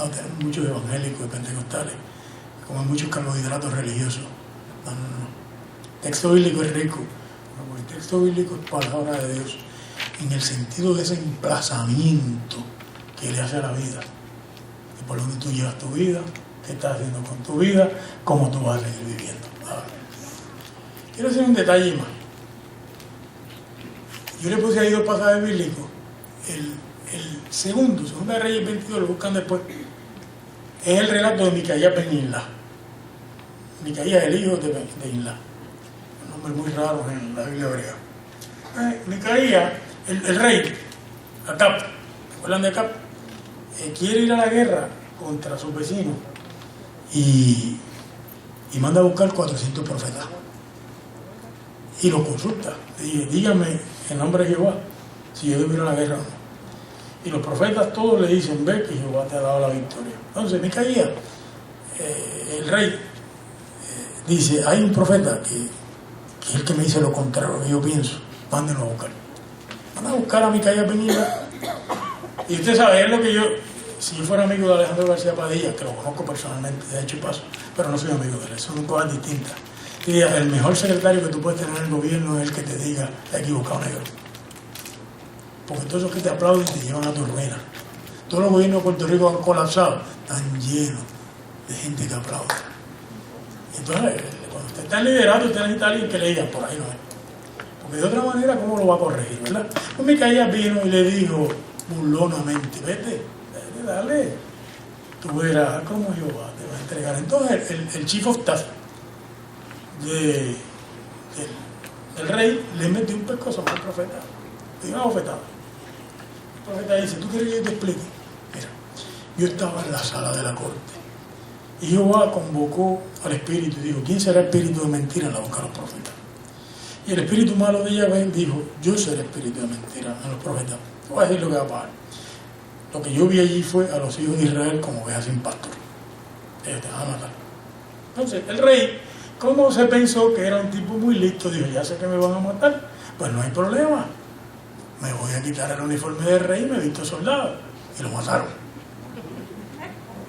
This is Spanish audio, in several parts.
No, tenemos muchos evangélicos y pentecostales, como muchos carbohidratos religiosos. No. El texto bíblico es rico, porque el texto bíblico es palabra de Dios, en el sentido de ese emplazamiento que le hace a la vida. Y por donde tú llevas tu vida, qué estás haciendo con tu vida, cómo tú vas a seguir viviendo. Ahora, quiero hacer un detalle más. Yo le puse ahí 2 pasajes bíblicos. El segundo, Segunda de Reyes 22, lo buscan después, es el relato de Micaías ben Imla. Micaías, el hijo de Imla. Un nombre muy raro en la Biblia hebrea. Micaías, el rey, Acab, ¿se acuerdan de Acab? Quiere ir a la guerra contra sus vecinos y manda a buscar 400 profetas. Y los consulta. Dice, dígame en nombre de Jehová si yo debo ir a la guerra o no. Y los profetas todos le dicen, ve que Jehová te ha dado la victoria. Entonces Micaías, el rey, dice, hay un profeta que es el que me dice lo contrario a lo que yo pienso, mándenlo a buscar. Van a buscar a Micaías ben Imla. Y usted sabe, es lo que yo, si yo fuera amigo de Alejandro García Padilla, que lo conozco personalmente, de hecho y paso, pero no soy amigo de él, son cosas distintas. Y el mejor secretario que tú puedes tener en el gobierno es el que te diga, te has equivocado, negro. Porque todos esos que te aplauden te llevan a tu ruina. Todos los gobiernos de Puerto Rico han colapsado, están llenos de gente que aplaude. Entonces, cuando usted está en liderato, usted necesita a alguien que le diga, por ahí no es. Porque de otra manera, ¿cómo lo va a corregir, verdad? Pues Micaías vino y le dijo burlonamente, vete, dale, tú verás cómo Jehová te va a entregar. Entonces, el chief of staff del rey le metió un pescozo al profeta, le dio una bofetada. El profeta dice, ¿tú quieres que yo te explique? Mira, yo estaba en la sala de la corte y Jehová convocó al espíritu y dijo, ¿quién será el espíritu de mentira en la boca de los profetas? Y el espíritu malo de Yahvé dijo, yo seré espíritu de mentira en los profetas. Te voy a decir lo que va a pasar. Lo que yo vi allí fue a los hijos de Israel como ovejas sin pastor. Ellos te van a matar. Entonces, el rey, como se pensó que era un tipo muy listo, dijo, ya sé que me van a matar, pues no hay problema. Me voy a quitar el uniforme de rey y me he visto soldado. Y lo mataron.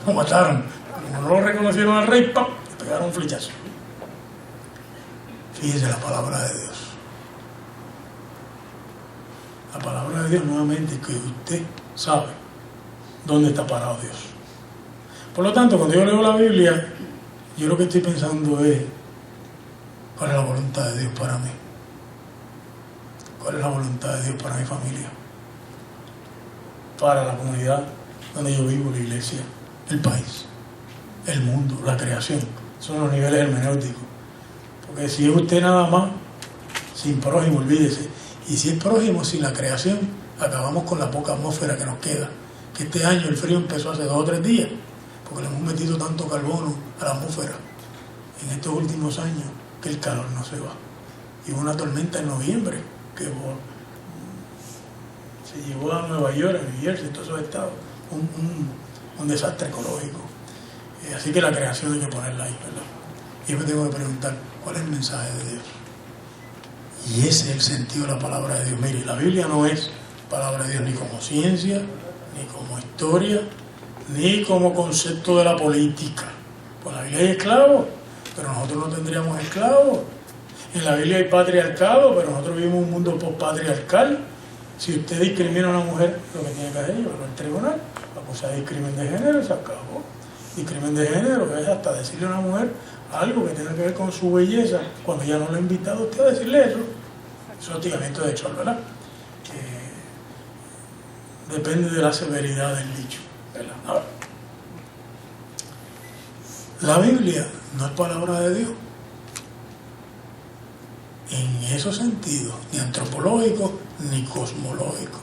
Lo mataron. Como no lo reconocieron al rey, ¡pam!, le pegaron un flechazo. Fíjese la palabra de Dios. La palabra de Dios nuevamente que usted sabe dónde está parado Dios. Por lo tanto, cuando yo leo la Biblia, yo lo que estoy pensando es ¿cuál es la voluntad de Dios para mí? ¿Cuál es la voluntad de Dios para mi familia? Para la comunidad donde yo vivo, la iglesia, el país, el mundo, la creación. Son los niveles hermenéuticos. Porque si es usted nada más, sin prójimo, olvídese. Y si es prójimo, sin la creación, acabamos con la poca atmósfera que nos queda. Que este año el frío empezó hace 2 o 3 días, porque le hemos metido tanto carbono a la atmósfera en estos últimos años que el calor no se va. Y hubo una tormenta en noviembre que se llevó a Nueva York, a New Jersey, todos esos estados, un desastre ecológico. Así que la creación hay que ponerla ahí, ¿verdad? Y yo me tengo que preguntar, ¿cuál es el mensaje de Dios? Y ese es el sentido de la palabra de Dios. Mire, la Biblia no es palabra de Dios ni como ciencia, ni como historia, ni como concepto de la política. Pues la Biblia hay esclavos, pero nosotros no tendríamos esclavos. En la Biblia hay patriarcado, pero nosotros vivimos un mundo postpatriarcal. Si usted discrimina a una mujer, lo que tiene que hacer es llevarlo al tribunal, acusar de discrimen de género y se acabó. Discrimen de género es hasta decirle a una mujer algo que tenga que ver con su belleza, cuando ya no lo ha invitado a usted a decirle eso. Eso es hostigamiento de hecho, ¿verdad? Depende de la severidad del dicho, ¿verdad? Ahora, la Biblia no es palabra de Dios en esos sentidos, ni antropológico ni cosmológico.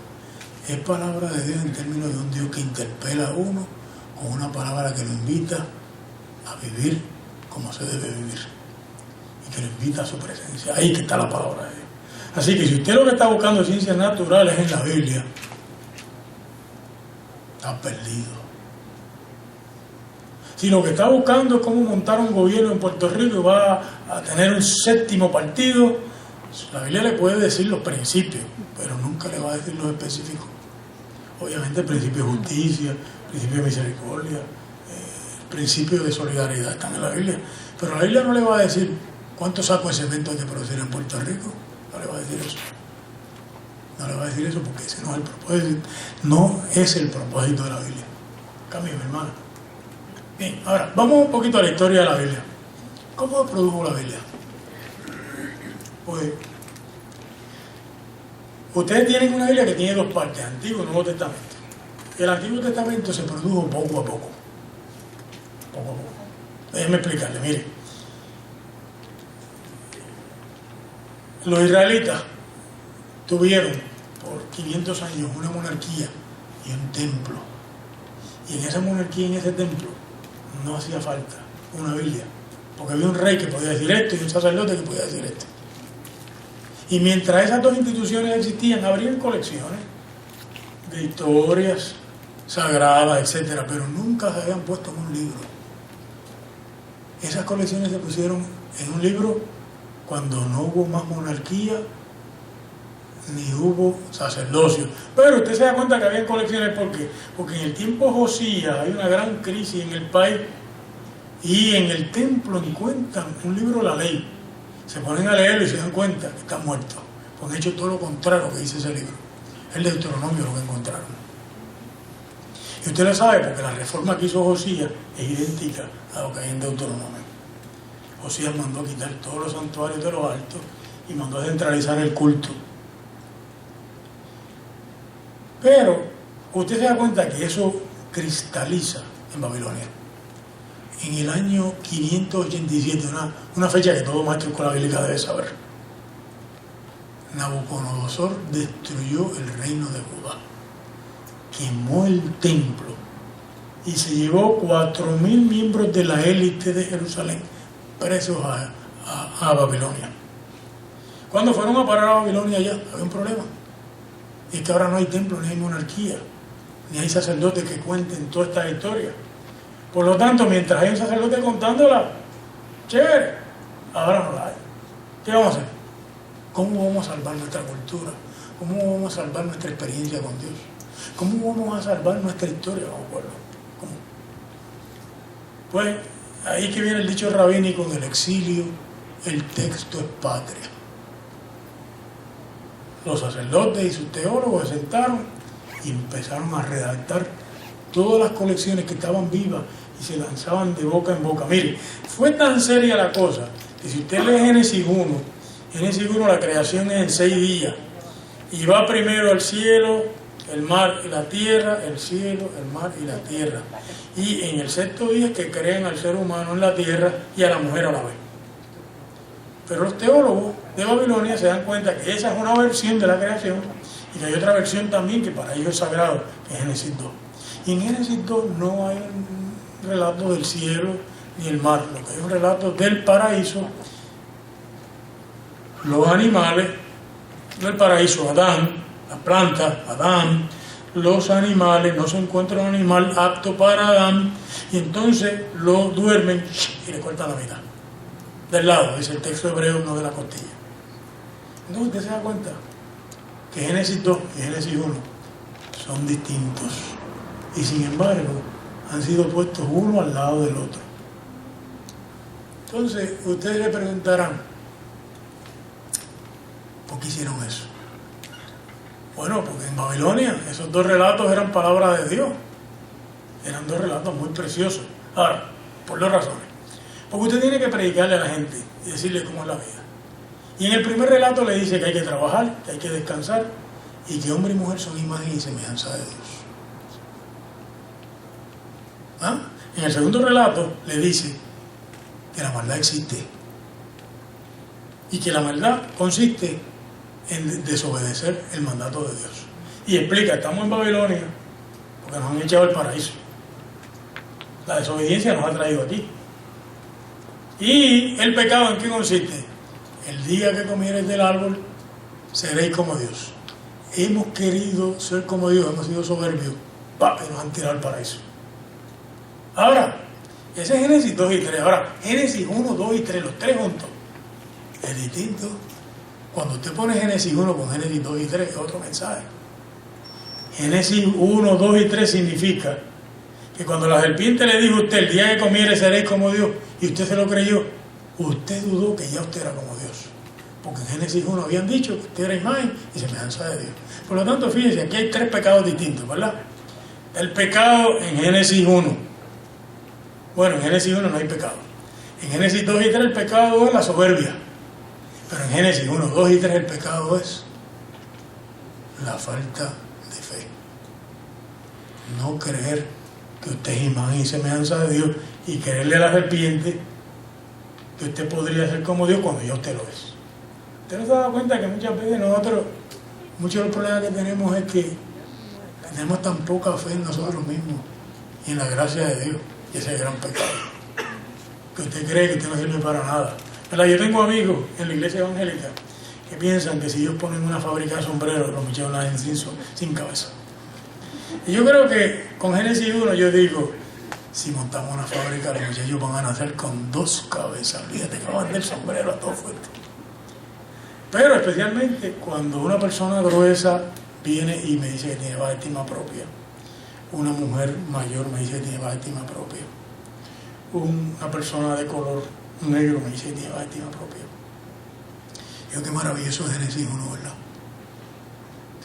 Es palabra de Dios en términos de un Dios que interpela a uno con una palabra que lo invita a vivir como se debe vivir y que lo invita a su presencia. Ahí que está la palabra de Dios. Así que si usted lo que está buscando ciencias naturales en la Biblia, está perdido. Si lo que está buscando es cómo montar un gobierno en Puerto Rico y va a tener un 7º partido, la Biblia le puede decir los principios, pero nunca le va a decir los específicos. Obviamente el principio de justicia, principio de misericordia, principio de solidaridad están en la Biblia. Pero la Biblia no le va a decir cuántos sacos de cemento hay que producir en Puerto Rico. No le va a decir eso. No le va a decir eso porque ese no es el propósito. No es el propósito de la Biblia. Cambio, mi hermano. Bien, ahora, vamos un poquito a la historia de la Biblia. ¿Cómo se produjo la Biblia? Pues, ustedes tienen una Biblia que tiene dos partes, Antiguo y Nuevo Testamento. El Antiguo Testamento se produjo poco a poco. Poco a poco. Déjenme explicarle, mire. Los israelitas tuvieron por 500 años una monarquía y un templo. Y en esa monarquía y en ese templo no hacía falta una Biblia, porque había un rey que podía decir esto y un sacerdote que podía decir esto. Y mientras esas dos instituciones existían, habrían colecciones de historias sagradas, etcétera, pero nunca se habían puesto en un libro. Esas colecciones se pusieron en un libro cuando no hubo más monarquía ni hubo sacerdocio. Pero usted se da cuenta que había colecciones, ¿por qué? Porque en el tiempo de Josías hay una gran crisis en el país y en el templo encuentran un libro de la ley. Se ponen a leerlo y se dan cuenta que está muerto, porque han hecho todo lo contrario que dice ese libro. El Deuteronomio lo que encontraron. Y usted lo sabe porque la reforma que hizo Josías es idéntica a lo que hay en Deuteronomio. Josías mandó a quitar todos los santuarios de los altos y mandó a centralizar el culto. Pero usted se da cuenta que eso cristaliza en Babilonia. En el año 587, una fecha que todo maestro escuela bíblica debe saber, Nabucodonosor destruyó el reino de Judá, quemó el templo y se llevó 4.000 miembros de la élite de Jerusalén presos a Babilonia. Cuando fueron a parar a Babilonia ya había un problema. Y es que ahora no hay templo, ni hay monarquía, ni hay sacerdotes que cuenten toda esta historia. Por lo tanto, mientras hay un sacerdote contándola, chévere, ahora no la hay. ¿Qué vamos a hacer? ¿Cómo vamos a salvar nuestra cultura? ¿Cómo vamos a salvar nuestra experiencia con Dios? ¿Cómo vamos a salvar nuestra historia como pueblo? ¿Cómo? Pues ahí que viene el dicho rabínico: en el exilio el texto es patria. Los sacerdotes y sus teólogos se sentaron y empezaron a redactar todas las colecciones que estaban vivas y se lanzaban de boca en boca. Mire, fue tan seria la cosa que si usted lee Génesis 1, la creación es en 6 días y va primero el cielo, el mar y la tierra, el cielo, el mar y la tierra, y en el 6º día es que crean al ser humano en la tierra y a la mujer a la vez. Pero los teólogos de Babilonia se dan cuenta que esa es una versión de la creación y que hay otra versión también que para ellos es sagrado, que es Génesis 2. Y en Génesis 2 no hay un relato del cielo ni el mar, lo que hay un relato del paraíso, los animales del paraíso, Adán, las plantas, Adán, los animales, no se encuentra un animal apto para Adán, y entonces lo duermen y le cortan la mitad. Del lado, dice el texto hebreo, no de la costilla. Entonces usted se da cuenta que Génesis 2 y Génesis 1 son distintos. Y sin embargo, han sido puestos uno al lado del otro. Entonces, ustedes le preguntarán, ¿por qué hicieron eso? Bueno, porque en Babilonia esos dos relatos eran palabra de Dios. Eran dos relatos muy preciosos. Ahora, por dos razones. Porque usted tiene que predicarle a la gente y decirle cómo es la vida. Y en el primer relato le dice que hay que trabajar, que hay que descansar y que hombre y mujer son imagen y semejanza de Dios. ¿Ah? En el segundo relato le dice que la maldad existe y que la maldad consiste en desobedecer el mandato de Dios. Y explica, estamos en Babilonia porque nos han echado el paraíso. La desobediencia nos ha traído aquí. ¿Y el pecado en qué consiste? El día que comieres del árbol seréis como Dios. Hemos querido ser como Dios, hemos sido soberbios, y nos han tirado al paraíso. Ahora, ese es Génesis 2 y 3. Ahora, Génesis 1, 2 y 3, los tres juntos, es distinto. Cuando usted pone Génesis 1 con Génesis 2 y 3, es otro mensaje. Génesis 1, 2 y 3 significa que cuando la serpiente le dijo a usted, el día que comiere seréis como Dios, y usted se lo creyó, usted dudó que ya usted era como Dios. Porque en Génesis 1 habían dicho que usted era imagen y semejanza de Dios. Por lo tanto, fíjense, aquí hay 3 pecados distintos, ¿verdad? El pecado en Génesis 1. Bueno, en Génesis 1 no hay pecado. En Génesis 2 y 3 el pecado es la soberbia. Pero en Génesis 1, 2 y 3 el pecado es la falta de fe. No creer que usted es imagen y semejanza de Dios y creerle a la serpiente que usted podría ser como Dios cuando ya usted lo es. Usted no se da cuenta que muchas veces nosotros, muchos de los problemas que tenemos es que tenemos tan poca fe en nosotros mismos y en la gracia de Dios, y ese es el gran pecado, que usted cree que usted no sirve para nada, ¿verdad? Yo tengo amigos en la iglesia evangélica que piensan que si ellos ponen una fábrica de sombreros, los muchachos nacen sin cabeza. Y yo creo que con Génesis 1 yo digo, si montamos una fábrica, los muchachos van a nacer con 2 cabezas, fíjate que van a vender sombrero a todo fuerte. Pero especialmente cuando una persona gruesa viene y me dice que tiene baja estima propia, una mujer mayor me dice que tiene baja estima propia, una persona de color negro me dice que tiene baja estima propia. Yo, qué maravilloso es Génesis 1, ¿verdad?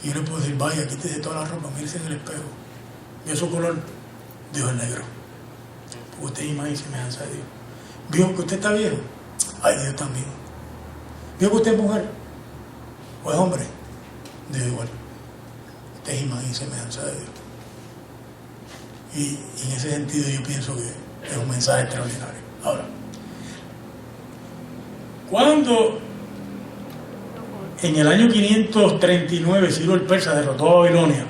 Y yo le puedo decir, vaya, quítese toda la ropa, mírese en el espejo, vio su color, Dios es negro, porque usted es imagen y semejanza de Dios. Vio que usted está viejo, ay, Dios también. Vio que usted es mujer o es hombre, Dios igual. Usted es imagen y semejanza de Dios. Y en ese sentido yo pienso que es un mensaje extraordinario. Ahora, cuando en el año 539 Ciro el Persa derrotó a Babilonia,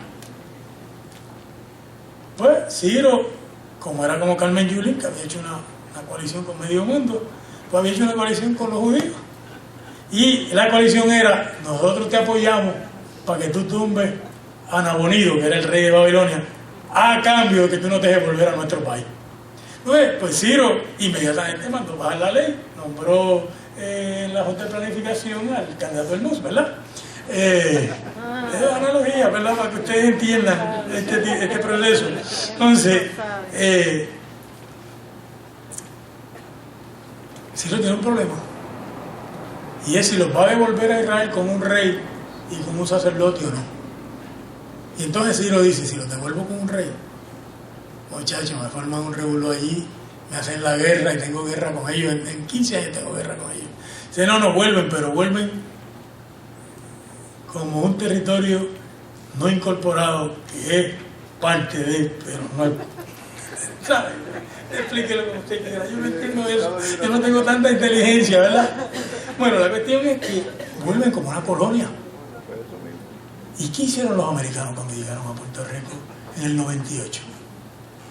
pues Ciro, como era como Carmen Yulín, que había hecho una coalición con medio mundo, pues había hecho una coalición con los judíos. Y la coalición era, nosotros te apoyamos para que tú tumbes a Nabonido, que era el rey de Babilonia, a cambio de que tú no te dejes volver a nuestro país. Pues Ciro inmediatamente mandó bajar la ley, nombró en la Junta de Planificación al candidato del NUS, ¿verdad? Es una analogía, ¿verdad? Para que ustedes entiendan este proceso. Entonces, Ciro tiene un problema. Y es si los va a devolver a Israel con un rey y con un sacerdote o no. Y entonces Ciro dice, si los devuelvo con un rey, muchachos, me forman un revuelo allí, me hacen la guerra y tengo guerra con ellos, en 15 años tengo guerra con ellos. Dice, no vuelven, pero vuelven como un territorio no incorporado, que es parte de, pero no es, ¿sabe? Explíquelo como usted quiera, yo no entiendo eso, yo no tengo tanta inteligencia, ¿verdad? Bueno, la cuestión es que vuelven como una colonia. ¿Y qué hicieron los americanos cuando llegaron a Puerto Rico en el 98?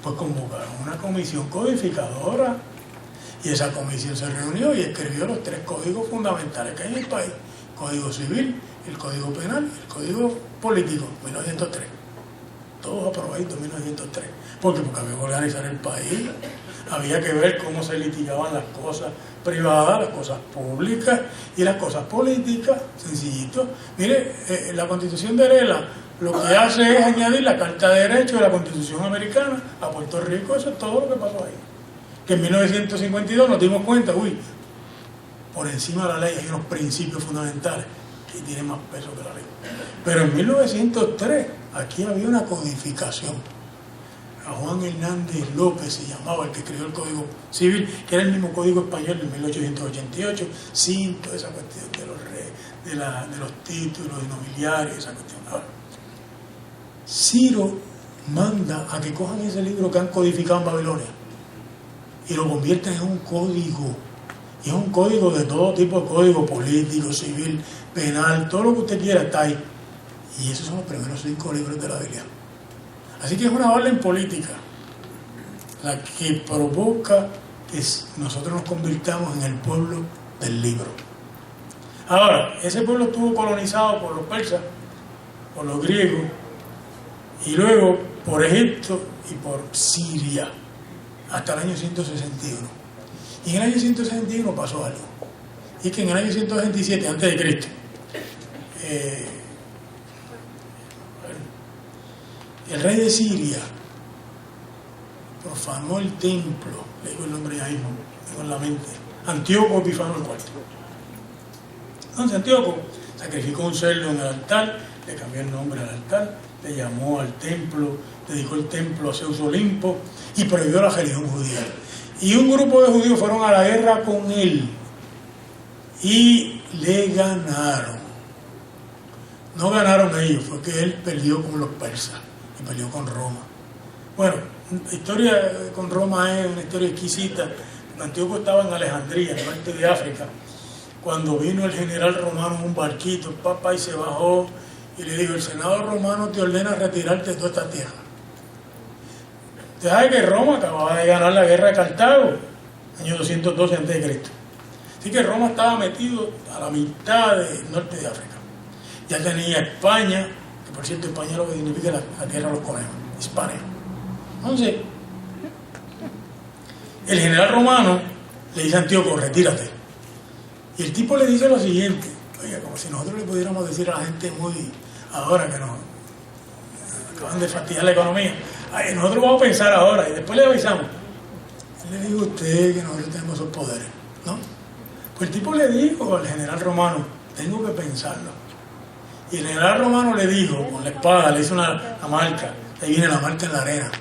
Pues convocaron una comisión codificadora y esa comisión se reunió y escribió los 3 códigos fundamentales que hay en el país: Código Civil, el Código Penal y el Código Político, 1903. Todos aprobaditos en 1903. ¿Por qué? Porque había que organizar el país, había que ver cómo se litigaban las cosas privadas, las cosas públicas y las cosas políticas, sencillito. Mire, la Constitución de Lela lo que hace es añadir la Carta de Derechos de la Constitución Americana a Puerto Rico. Eso es todo lo que pasó ahí. Que en 1952 nos dimos cuenta, por encima de la ley hay unos principios fundamentales que tienen más peso que la ley. Pero en 1903 aquí había una codificación. A Juan Hernández López se llamaba el que escribió el Código Civil, que era el mismo Código Español de 1888, sin toda esa cuestión de los títulos nobiliarios, esa cuestión. Ahora, Ciro manda a que cojan ese libro que han codificado en Babilonia y lo conviertan en un código. Y es un código de todo tipo de código, político, civil, penal, todo lo que usted quiera está ahí. Y esos son los primeros 5 libros de la Biblia. Así que es una orden política la que provoca que nosotros nos convirtamos en el pueblo del libro. Ahora, ese pueblo estuvo colonizado por los persas, por los griegos, y luego por Egipto y por Siria, hasta el año 161. Y en el año 161 pasó algo. Y es que en el año 167 antes de Cristo, el rey de Siria profanó el templo, le digo el nombre ya mismo, tengo en la mente, Antíoco Epífanes IV. Entonces Antíoco sacrificó un cerdo en el altar, le cambió el nombre al altar, le llamó al templo, dedicó el templo a Zeus Olimpo y prohibió la religión judía. Y un grupo de judíos fueron a la guerra con él y le ganaron. No ganaron ellos, fue que él perdió con los persas y peleó con Roma. Bueno, la historia con Roma es una historia exquisita. Antíoco estaba en Alejandría, en el norte de África, cuando vino el general romano en un barquito, papá, y se bajó y le dijo: el Senado romano te ordena retirarte de toda esta tierra. Usted sabe que Roma acababa de ganar la guerra de Cartago, año 212 a.C. Así que Roma estaba metido a la mitad del norte de África. Ya tenía España, que por cierto España es lo que significa la tierra de los conejos, Hispania. Entonces, el general romano le dice a Antíoco: retírate. Y el tipo le dice lo siguiente, oiga, como si nosotros le pudiéramos decir a la gente muy, ahora que nos acaban de fastidiar la economía, ay, nosotros vamos a pensar ahora y después le avisamos. Le digo a usted que nosotros tenemos esos poderes, ¿no? Pues el tipo le dijo al general romano: tengo que pensarlo. Y el general romano le dijo, con la espada, le hizo una marca, ahí viene la marca en la arena,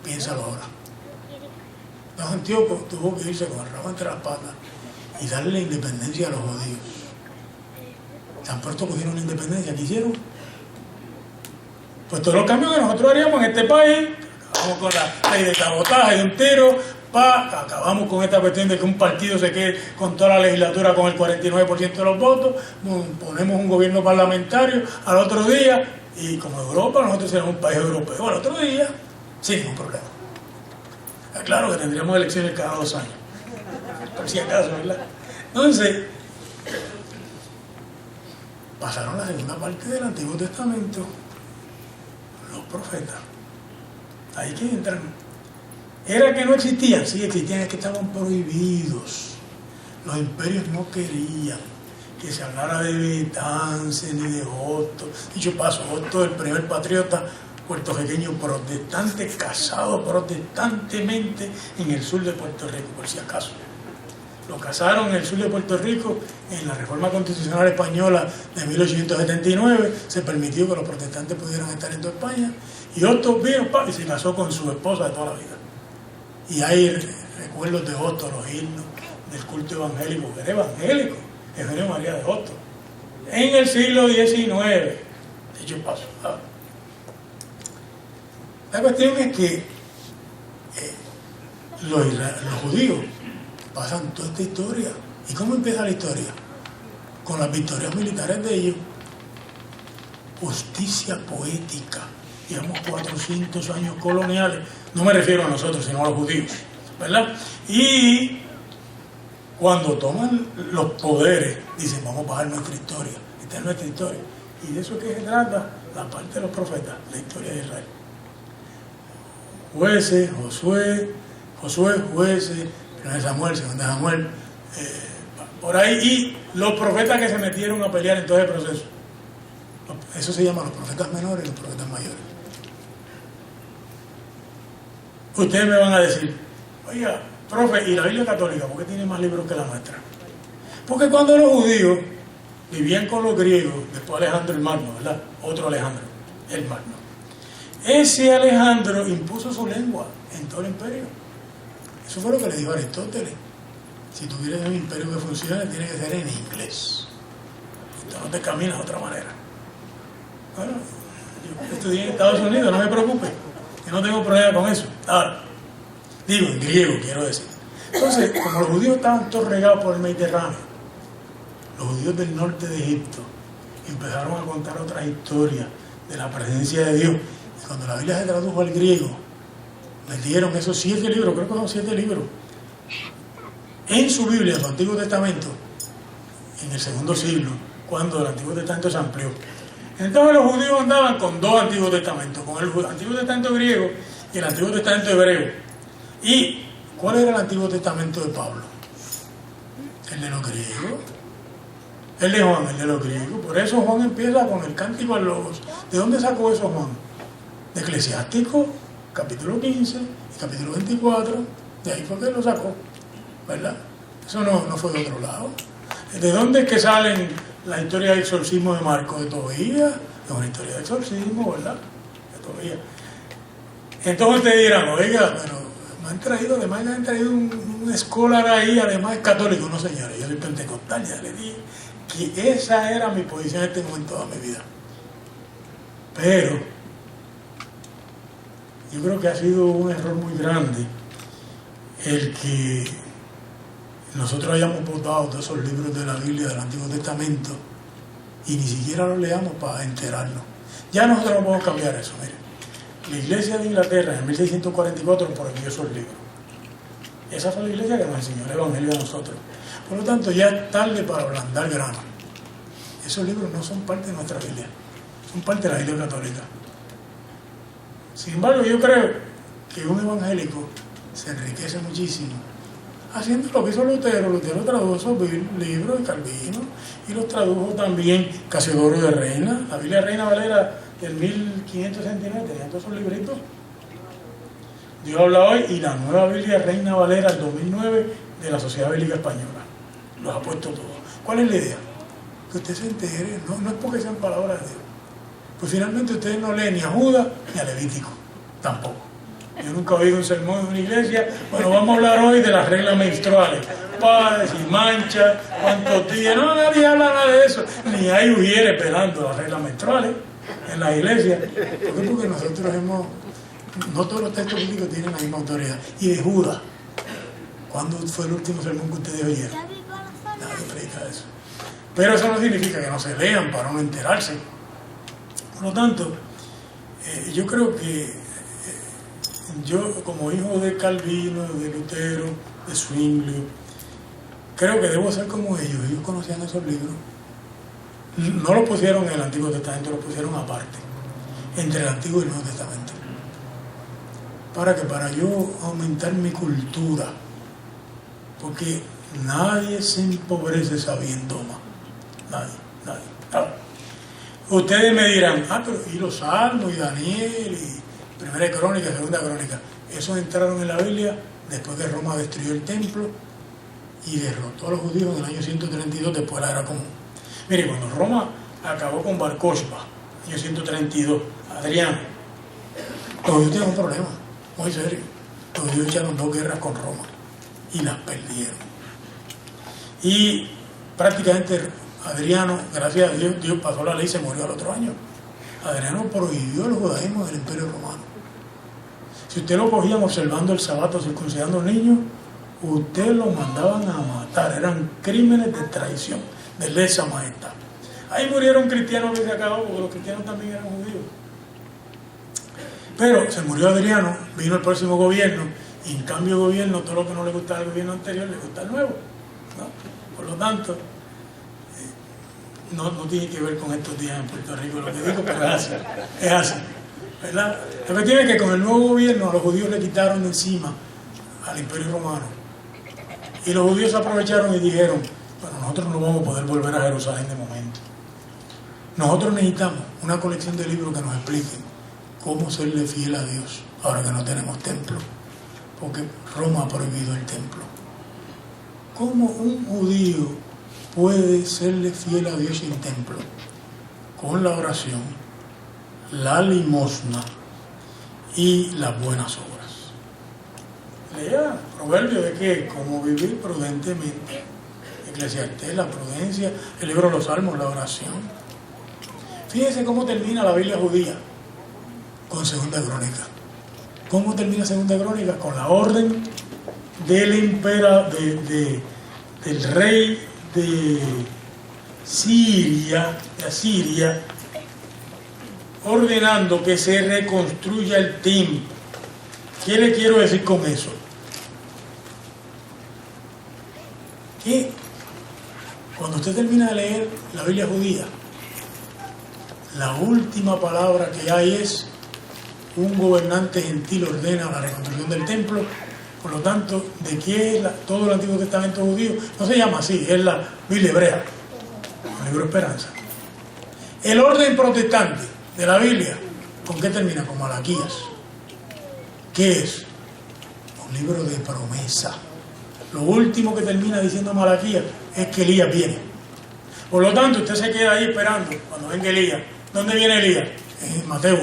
piénsalo ahora. Entonces Antíoco tuvo que irse con el rabo entre las patas y darle la independencia a los judíos. Tan pronto cogieron la independencia, ¿qué hicieron? Pues todos los cambios que nosotros haríamos en este país, acabamos con la ley de cabotaje de un tiro, acabamos con esta cuestión de que un partido se quede con toda la legislatura con el 49% de los votos, ponemos un gobierno parlamentario al otro día, y como Europa, nosotros seremos un país europeo al otro día, sin ningún problema. Claro que tendríamos elecciones cada 2 años, por si acaso, ¿verdad? Entonces, pasaron la segunda parte del Antiguo Testamento, los profetas. Ahí que entran. ¿Era que no existían? Sí, existían, es que estaban prohibidos. Los imperios no querían que se hablara de Betance ni de Hostos. Dicho paso, Hostos, el primer patriota puertorriqueño protestante, casado protestantemente en el sur de Puerto Rico, por si acaso. Lo casaron en el sur de Puerto Rico en la Reforma Constitucional Española de 1879. Se permitió que los protestantes pudieran estar en toda España. Y Hostos vino y se casó con su esposa de toda la vida. Y hay recuerdos de Hostos, los himnos del culto evangélico, que era evangélico, Eugenio María de Hostos, en el siglo XIX. Dicho paso. La cuestión es que los judíos pasan toda esta historia. ¿Y cómo empieza la historia? Con las victorias militares de ellos. Justicia poética. Llevamos 400 años coloniales. No me refiero a nosotros, sino a los judíos, ¿verdad? Y cuando toman los poderes, dicen: vamos a bajar nuestra historia. Esta es nuestra historia. Y de eso que se trata la parte de los profetas, la historia de Israel. Jueces, Josué, jueces, 1 Samuel, 2 Samuel, por ahí, y los profetas que se metieron a pelear en todo el proceso. Eso se llama los profetas menores y los profetas mayores. Ustedes me van a decir: oiga, profe, ¿y la Biblia católica por qué tiene más libros que la nuestra? Porque cuando los judíos vivían con los griegos, después Alejandro el Magno, ¿verdad? Otro Alejandro, el Magno. Ese Alejandro impuso su lengua en todo el imperio. Eso fue lo que le dijo Aristóteles: si tú quieres un imperio que funcione, tiene que ser en inglés. Tú no te caminas de otra manera. Bueno, yo estudié en Estados Unidos, no me preocupes, que no tengo problema con eso. Ahora, digo en griego, quiero decir. Entonces, como los judíos estaban todos regados por el Mediterráneo, los judíos del norte de Egipto empezaron a contar otras historias de la presencia de Dios. Y cuando la Biblia se tradujo al griego, les dieron esos 7 libros, creo que son 7 libros, en su Biblia, en su Antiguo Testamento, en el segundo siglo, cuando el Antiguo Testamento se amplió. Entonces los judíos andaban con 2 Antiguos Testamentos, con el Antiguo Testamento griego y el Antiguo Testamento hebreo. ¿Y cuál era el Antiguo Testamento de Pablo? El de los griegos. El de Juan, el de los griegos. Por eso Juan empieza con el Cántico al Logos. ¿De dónde sacó eso Juan? De Eclesiástico, capítulo 15 y capítulo 24, de ahí fue que lo sacó, ¿verdad? Eso no fue de otro lado. ¿De dónde es que salen la historia del exorcismo de Marcos? De Tobías, es una historia de exorcismo, ¿verdad? De Tobías. Entonces ustedes dirán, oiga, pero me han traído un escolar ahí, además es católico. No, señores, yo soy pentecostal, ya le dije que esa era mi posición en este momento de mi vida. Pero yo creo que ha sido un error muy grande el que nosotros hayamos votado todos esos libros de la Biblia del Antiguo Testamento y ni siquiera los leamos para enterarnos. Ya nosotros no podemos cambiar eso, miren. La iglesia de Inglaterra en 1644 prohibió esos libros. Esa fue la iglesia que nos enseñó el Evangelio a nosotros. Por lo tanto, ya es tarde para ablandar grano. Esos libros no son parte de nuestra Biblia, son parte de la Iglesia Católica. Sin embargo, yo creo que un evangélico se enriquece muchísimo haciendo lo que hizo Lutero. Lutero tradujo esos libros de Calvino y los tradujo también Casiodoro de Reina. La Biblia Reina Valera del 1569 tenía todos esos libritos. Dios habla hoy, y la nueva Biblia Reina Valera del 2009 de la Sociedad Bíblica Española. Los ha puesto todos. ¿Cuál es la idea? Que usted se entere, no es porque sean palabras de Dios. Pues finalmente ustedes no leen ni a Judas ni a Levítico, tampoco. Yo nunca he oído un sermón en una iglesia. Bueno, vamos a hablar hoy de las reglas menstruales. Padres y manchas, cuántos días. No, nadie habla nada de eso. Ni hay ujieres pelando las reglas menstruales en la iglesia. ¿Por qué? Porque nosotros no todos los textos bíblicos tienen la misma autoridad. Y de Judas, ¿cuándo fue el último sermón que ustedes oyeron? Nadie predica eso. Pero eso no significa que no se lean para no enterarse. Por lo tanto, yo creo que yo, como hijo de Calvino, de Lutero, de Zwingli, creo que debo ser como ellos. Ellos conocían esos libros. No los pusieron en el Antiguo Testamento, los pusieron aparte, entre el Antiguo y el Nuevo Testamento. ¿Para qué? Para yo aumentar mi cultura. Porque nadie se empobrece sabiendo más. Nadie. Ahora, ustedes me dirán, pero y los Salmos, y Daniel, y Primera Crónica, Segunda Crónica, esos entraron en la Biblia después que Roma destruyó el templo y derrotó a los judíos en el año 132 después de la Era Común. Mire, cuando Roma acabó con Bar Kokhba, año 132, Adriano, los judíos tenían un problema, muy serio. Los judíos echaron 2 guerras con Roma y las perdieron. Y prácticamente Adriano, gracias a Dios, Dios pasó la ley y se murió al otro año. Adriano prohibió el judaísmo del Imperio Romano. Si usted lo cogían observando el sabato, circuncidando a niños, usted lo mandaban a matar. Eran crímenes de traición, de lesa majestad. Ahí murieron cristianos que se acabó, porque los cristianos también eran judíos. Pero se murió Adriano, vino el próximo gobierno, y en cambio el gobierno, todo lo que no le gustaba al gobierno anterior, le gusta al nuevo, ¿no? Por lo tanto, no tiene que ver con estos días en Puerto Rico lo que digo, pero es así, ¿verdad? Lo que tiene que con el nuevo gobierno a los judíos le quitaron de encima al Imperio Romano, y los judíos aprovecharon y dijeron, bueno, nosotros no vamos a poder volver a Jerusalén de momento, nosotros necesitamos una colección de libros que nos expliquen cómo serle fiel a Dios ahora que no tenemos templo, porque Roma ha prohibido el templo. ¿Cómo un judío puede serle fiel a Dios sin templo? Con la oración, la limosna y las buenas obras. Lea Proverbio de qué, cómo vivir prudentemente. Eclesiastés, la prudencia, el libro de los Salmos, la oración. Fíjense cómo termina la Biblia judía con Segunda Crónica. ¿Cómo termina Segunda Crónica? Con la orden del del rey de Asiria, ordenando que se reconstruya el templo. ¿Qué le quiero decir con eso? Que cuando usted termina de leer la Biblia judía, la última palabra que hay es: un gobernante gentil ordena la reconstrucción del templo. Por lo tanto, ¿de qué es todo el Antiguo Testamento judío? No se llama así, es la Biblia hebrea, el libro Esperanza. El orden protestante de la Biblia, ¿con qué termina? Con Malaquías. ¿Qué es? un libro de promesa. Lo último que termina diciendo Malaquías es que Elías viene. Por lo tanto, usted se queda ahí esperando cuando venga Elías. ¿Dónde viene Elías? En Mateo 1.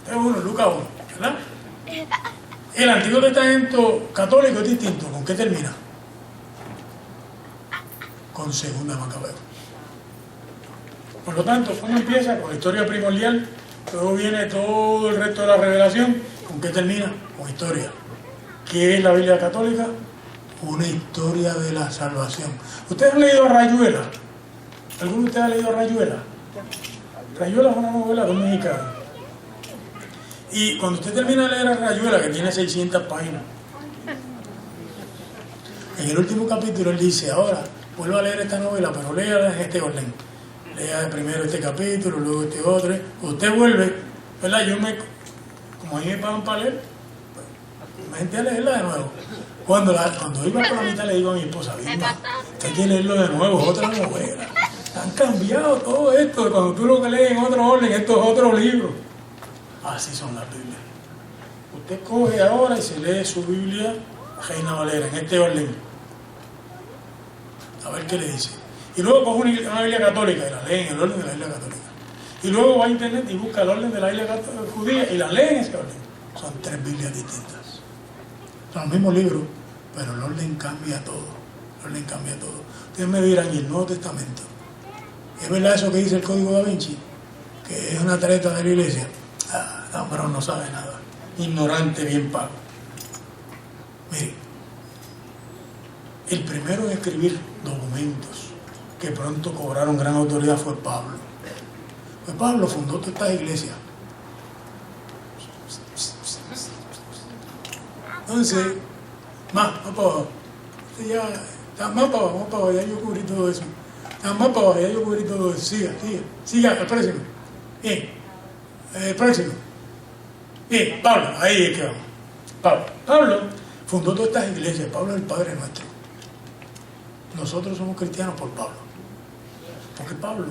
Mateo 1, Lucas 1, ¿verdad? El Antiguo Testamento católico es distinto. ¿Con qué termina? Con Segunda Macabeo. Por lo tanto, ¿cómo empieza? Con la historia primordial. Luego viene todo el resto de la revelación. ¿Con qué termina? Con historia. ¿Qué es la Biblia católica? Una historia de la salvación. ¿Ustedes han leído a Rayuela? ¿Alguno de ustedes ha leído a Rayuela? Rayuela es una novela de un mexicano. Y cuando usted termina de leer a Rayuela, que tiene 600 páginas, en el último capítulo él dice, ahora, vuelvo a leer esta novela, pero léala en este orden. Lea primero este capítulo, luego este otro. Usted vuelve, ¿verdad? Como a mí me pagan para leer, me senté a leerla de nuevo. Cuando iba por la mitad le digo a mi esposa, Vilma, hay que leerlo de nuevo, es otra novela. Han cambiado todo esto, cuando tú lo que lees en otro orden, esto es otro libro. Así son las Biblias. Usted coge ahora y se lee su Biblia, Reina Valera, en este orden. A ver qué le dice. Y luego coge una Biblia católica y la lee en el orden de la Biblia católica. Y luego va a internet y busca el orden de la Biblia judía y la lee en ese orden. Son 3 Biblias distintas. Son los mismos libros, pero el orden cambia todo. El orden cambia todo. Ustedes me dirán, ¿y el Nuevo Testamento? ¿Es verdad eso que dice el Código Da Vinci? Que es una treta de la iglesia. No, pero no sabe nada. Ignorante, bien pago. Mire, el primero en escribir documentos que pronto cobraron gran autoridad fue Pablo. Pues Pablo fundó todas estas iglesias. Entonces, más para abajo. Más para abajo, ya yo cubrí todo eso. Más para abajo, ya yo cubrí todo eso. Siga, el próximo. Bien, el próximo. Bien, Pablo, ahí es que vamos. Pablo fundó todas estas iglesias. Pablo es el Padre nuestro. Nosotros somos cristianos por Pablo. Porque Pablo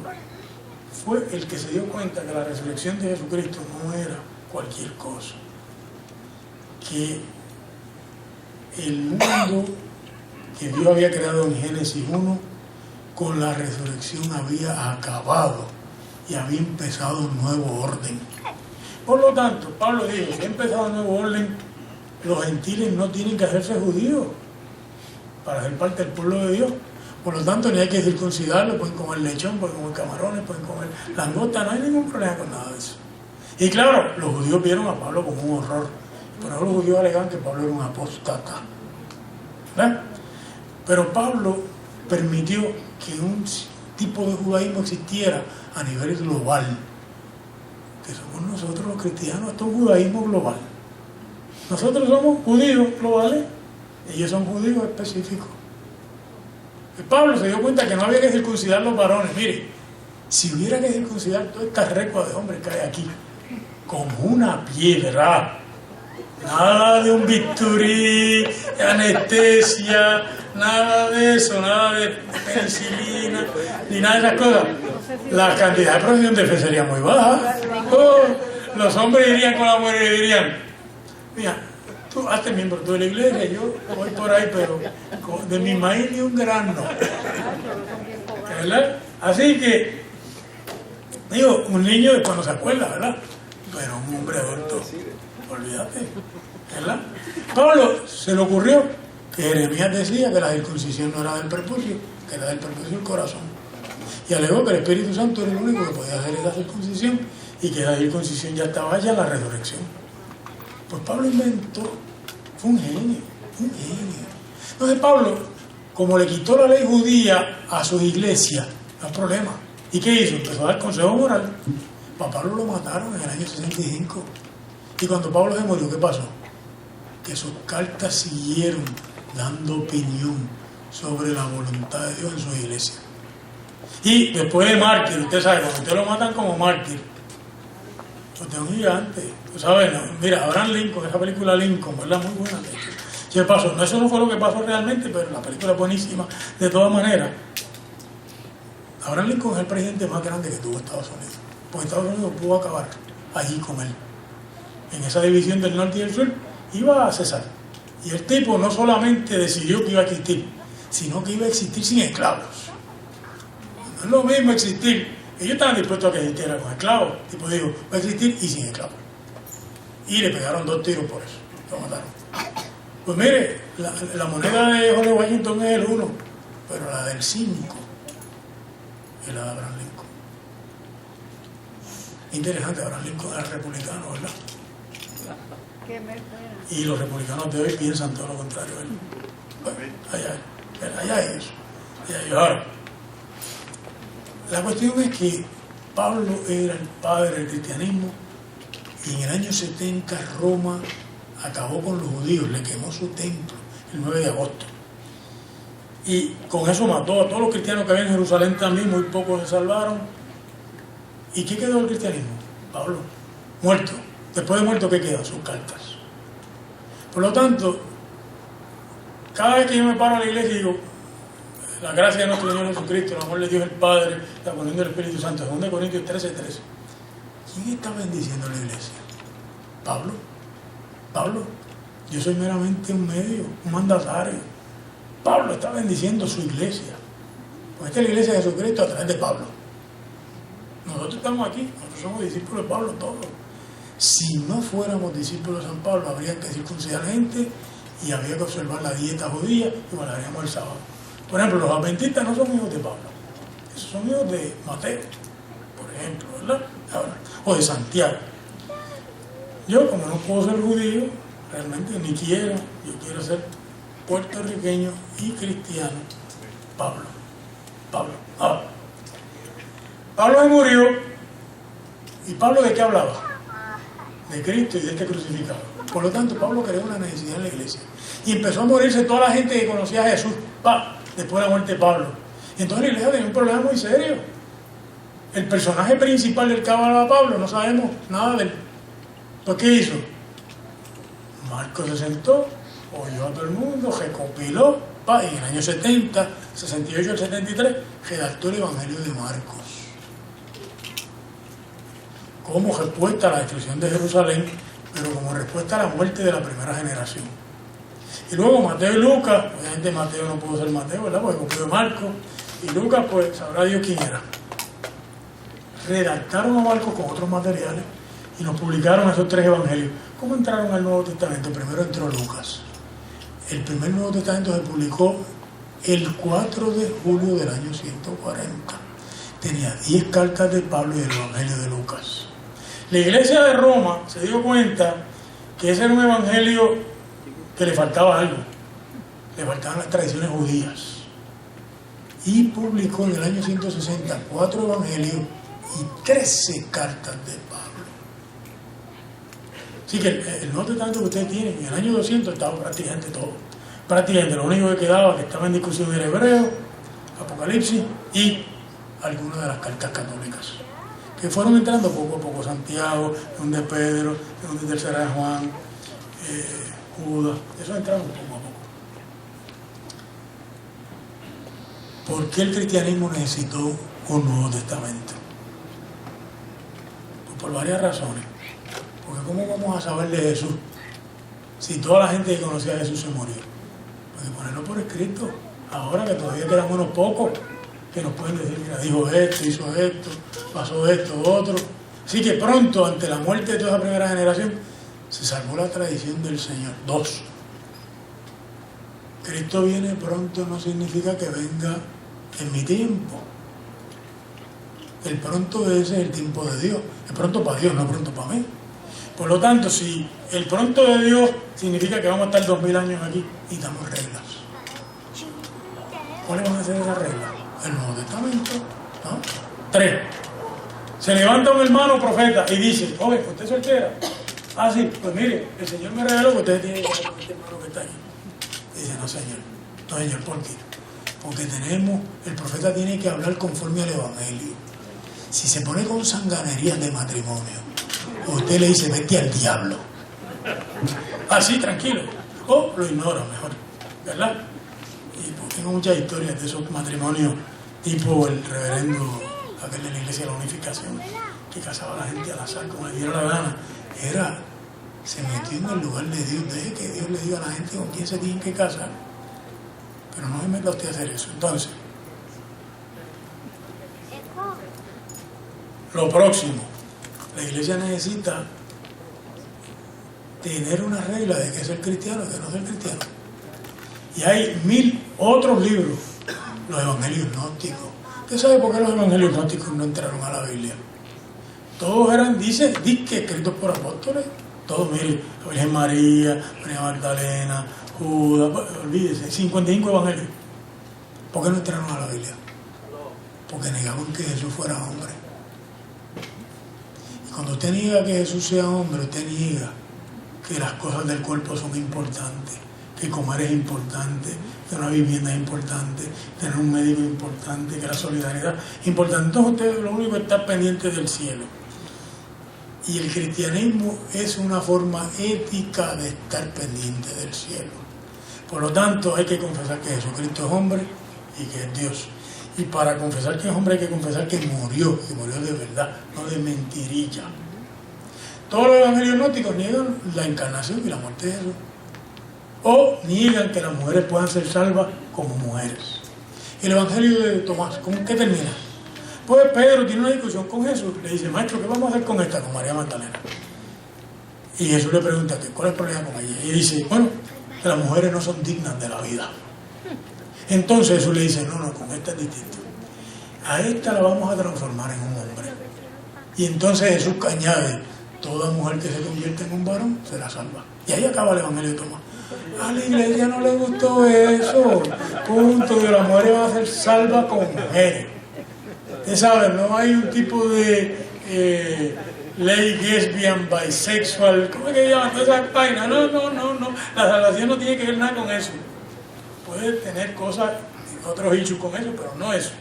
fue el que se dio cuenta que la resurrección de Jesucristo no era cualquier cosa. Que el mundo que Dios había creado en Génesis 1, con la resurrección había acabado y había empezado un nuevo orden. Por lo tanto, Pablo dijo, si ha empezado un nuevo orden, los gentiles no tienen que hacerse judíos para ser parte del pueblo de Dios. Por lo tanto, ni hay que circuncidarlo, pueden comer lechón, pueden comer camarones, pueden comer langosta, no hay ningún problema con nada de eso. Y claro, los judíos vieron a Pablo como un horror. Por eso los judíos alegan que Pablo era un apóstata. ¿Verdad? Pero Pablo permitió que un tipo de judaísmo existiera a nivel global. Que somos nosotros los cristianos, esto es un judaísmo global. Nosotros somos judíos globales, ellos son judíos específicos. Y Pablo se dio cuenta que no había que circuncidar los varones. Mire, si hubiera que circuncidar toda esta recua de hombres que hay aquí, con una piedra, nada de un bisturí, de anestesia, nada de eso, nada de penicilina, ni nada de esas cosas, la cantidad de profesión de fe sería muy baja. Los hombres irían con la mujer y dirían, mira, tú hazte miembro tú de la iglesia, yo voy por ahí, pero de mi maíz ni un grano. ¿Verdad? Así que, digo, un niño después no se acuerda, ¿verdad? Pero un hombre adulto, olvídate, ¿verdad? Pablo se le ocurrió que Jeremías decía que la circuncisión no era del prepucio, que era del prepucio del corazón. Y alegó que el Espíritu Santo era el único que podía hacer esa circuncisión y que la circuncisión ya estaba ya en la resurrección. Pues Pablo inventó, fue un genio. Entonces Pablo, como le quitó la ley judía a sus iglesias, no hay problema. ¿Y qué hizo? Empezó a dar consejo moral. A Pablo lo mataron en el año 65. Y cuando Pablo se murió, ¿qué pasó? Que sus cartas siguieron dando opinión sobre la voluntad de Dios en su iglesia. Y después de mártir, usted sabe, cuando usted lo matan como mártir, usted es un gigante. Tú sabes, no, mira, Abraham Lincoln, esa película Lincoln, ¿verdad? Muy buena. ¿Qué pasó? No, eso no fue lo que pasó realmente, pero la película es buenísima. De todas maneras, Abraham Lincoln es el presidente más grande que tuvo Estados Unidos. Porque Estados Unidos pudo acabar allí con él. En esa división del norte y del sur, iba a cesar. Y el tipo no solamente decidió que iba a existir, sino que iba a existir sin esclavos. No es lo mismo existir. Ellos estaban dispuestos a que existiera con esclavos. El tipo dijo, va a existir y sin esclavos. Y le pegaron 2 tiros por eso. Lo mataron. Pues mire, la moneda de George Washington es el 1, pero la del 5 es la de Abraham Lincoln. Interesante, Abraham Lincoln era republicano, ¿verdad? Y los republicanos de hoy piensan todo lo contrario. Bueno, allá es eso. Ahora, la cuestión es que Pablo era el padre del cristianismo y en el año 70 Roma acabó con los judíos, le quemó su templo el 9 de agosto. Y con eso mató a todos los cristianos que había en Jerusalén también, muy pocos se salvaron. ¿Y qué quedó del cristianismo? Pablo, muerto. Después de muerto, ¿qué queda? Sus cartas. Por lo tanto, cada vez que yo me paro a la iglesia y digo, la gracia de nuestro Señor Jesucristo, el amor de Dios el Padre, la comunión del Espíritu Santo, 2 Corintios 13:13. ¿Quién está bendiciendo a la iglesia? Pablo, yo soy meramente un medio, un mandatario. Pablo está bendiciendo su iglesia. Pues esta es la iglesia de Jesucristo a través de Pablo. Nosotros estamos aquí, nosotros somos discípulos de Pablo todos. Si no fuéramos discípulos de San Pablo, habría que circuncidar gente y habría que observar la dieta judía y guardaríamos el sábado. Por ejemplo, los adventistas no son hijos de Pablo, esos son hijos de Mateo, por ejemplo, ¿verdad? Ahora, o de Santiago. Yo, como no puedo ser judío, realmente ni quiero, yo quiero ser puertorriqueño y cristiano. Pablo. Ahora, Pablo se murió, ¿y Pablo de qué hablaba? De Cristo y de este crucificado. Por lo tanto, Pablo creó una necesidad en la iglesia. Y empezó a morirse toda la gente que conocía a Jesús, después de la muerte de Pablo. Y entonces la iglesia tenía un problema muy serio. El personaje principal del que hablaba Pablo, no sabemos nada de él. ¿Pues qué hizo? Marcos se sentó, oyó a todo el mundo, recopiló, y en el año 70, 68 al 73, redactó el Evangelio de Marcos. Como respuesta a la destrucción de Jerusalén, pero como respuesta a la muerte de la primera generación. Y luego Mateo y Lucas, obviamente Mateo no pudo ser Mateo, ¿verdad? Porque copió de Marcos, y Lucas, pues sabrá Dios quién era. Redactaron a Marcos con otros materiales y nos publicaron esos 3 evangelios. ¿Cómo entraron al Nuevo Testamento? Primero entró Lucas. El primer Nuevo Testamento se publicó el 4 de julio del año 140. Tenía 10 cartas de Pablo y el Evangelio de Lucas. La iglesia de Roma se dio cuenta que ese era un evangelio que le faltaba algo. Le faltaban las tradiciones judías. Y publicó en el año 160 4 evangelios y 13 cartas de Pablo. Así que el Nuevo Testamento que ustedes tienen, en el año 200 estaba prácticamente todo. Prácticamente lo único que quedaba, que estaba en discusión, era Hebreo, Apocalipsis y algunas de las cartas católicas, que fueron entrando poco a poco. Santiago, donde Pedro, donde Tercera de Juan, Judas, eso entraron poco a poco. ¿Por qué el cristianismo necesitó un Nuevo Testamento? Pues por varias razones. Porque ¿cómo vamos a saber de Jesús si toda la gente que conocía a Jesús se murió? Pues ponerlo por escrito, ahora que todavía quedan unos pocos que nos pueden decir, mira, dijo esto, hizo esto, pasó esto, otro. Así que pronto, ante la muerte de toda esa primera generación, se salvó la tradición del Señor. 2. Cristo viene pronto no significa que venga en mi tiempo. El pronto ese es el tiempo de Dios. Es pronto para Dios, no pronto para mí. Por lo tanto, si el pronto de Dios significa que vamos a estar 2000 años aquí, necesitamos reglas. ¿Cuáles van a ser esas reglas? El Nuevo Testamento, ¿no? 3. Se levanta un hermano profeta y dice, joven, ¿usted es soltera? Ah, sí, pues mire, el Señor me reveló que usted tiene que ser este hermano que está ahí. Y dice, no señor, ¿por qué? Porque el profeta tiene que hablar conforme al Evangelio. Si se pone con sanganerías de matrimonio, usted le dice, vete al diablo. Así, tranquilo. O lo ignora mejor, ¿verdad? Y pues tengo muchas historias de esos matrimonios, tipo el reverendo, aquel de la Iglesia de la Unificación, que casaba a la gente al azar como le diera la gana. Era se metió en el lugar de Dios. Deje que Dios le diga a la gente con quién se tienen que casar, pero no se meta usted a hacer eso. Entonces, lo próximo, la iglesia necesita tener una regla de qué es el cristiano y qué no es el cristiano. Y hay 1000 otros libros, los evangelios gnósticos. ¿Usted sabe por qué los evangelios gnósticos no entraron a la Biblia? Todos eran, dice que escritos por apóstoles. Todos, mire, la Virgen María, María Magdalena, Judas, olvídese, 55 evangelios. ¿Por qué no entraron a la Biblia? Porque negaban que Jesús fuera hombre. Y cuando usted niega que Jesús sea hombre, usted niega que las cosas del cuerpo son importantes, que comer es importante, que una vivienda es importante, tener un médico es importante, que la solidaridad es importante. Entonces usted lo único que está pendiente del cielo. Y el cristianismo es una forma ética de estar pendiente del cielo. Por lo tanto, hay que confesar que Jesucristo es hombre y que es Dios. Y para confesar que es hombre hay que confesar que murió, y murió de verdad, no de mentirilla. Todos los evangelios gnósticos niegan la encarnación y la muerte de Jesús. O niegan que las mujeres puedan ser salvas como mujeres. El evangelio de Tomás, ¿con qué termina? Pues Pedro tiene una discusión con Jesús. Le dice, maestro, ¿qué vamos a hacer con esta, con María Magdalena? Y Jesús le pregunta, ¿cuál es el problema con ella? Y dice, bueno, que las mujeres no son dignas de la vida. Entonces Jesús le dice, no, con esta es distinto. A esta la vamos a transformar en un hombre. Y entonces Jesús añade, toda mujer que se convierte en un varón será salva. Y ahí acaba el evangelio de Tomás. A la iglesia no le gustó eso. Punto. Que las mujeres van a ser salvas como mujeres. Usted sabe, no hay un tipo de ley lesbian, bisexual, ¿cómo es que llaman todas esas vainas? No. La salvación no tiene que ver nada con eso. Puede tener cosas, otros hechos con eso, pero no eso.